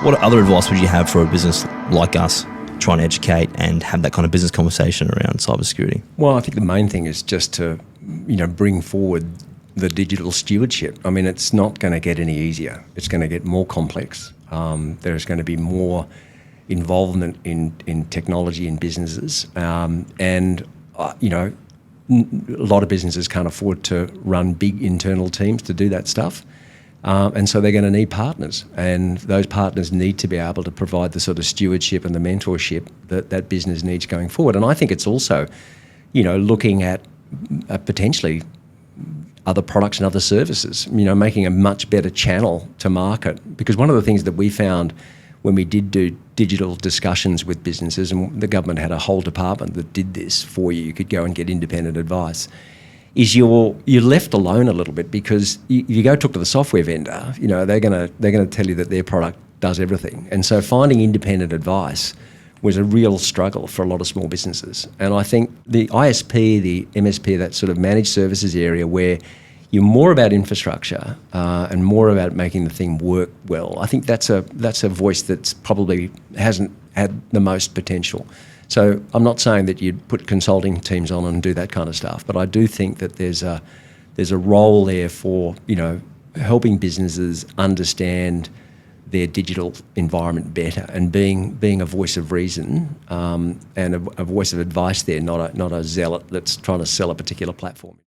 What other advice would you have for a business like us trying to educate and have that kind of business conversation around cybersecurity? Well, I think the main thing is just to, bring forward the digital stewardship. I mean, it's not going to get any easier. It's going to get more complex. There's going to be more involvement in technology in businesses, and a lot of businesses can't afford to run big internal teams to do that stuff. And so they're going to need partners, and those partners need to be able to provide the sort of stewardship and the mentorship that business needs going forward. And I think it's also, looking at potentially other products and other services, making a much better channel to market. Because one of the things that we found when we did do digital discussions with businesses, and the government had a whole department that did this for you, you could go and get independent advice, is you're left alone a little bit, because you go talk to the software vendor, they're gonna tell you that their product does everything. And so finding independent advice was a real struggle for a lot of small businesses. And I think the ISP, the MSP, that sort of managed services area where you're more about infrastructure and more about making the thing work well, I think that's a voice that's probably hasn't had the most potential. So I'm not saying that you'd put consulting teams on and do that kind of stuff, but I do think that there's a role there for helping businesses understand their digital environment better, and being a voice of reason and a voice of advice there, not a zealot that's trying to sell a particular platform.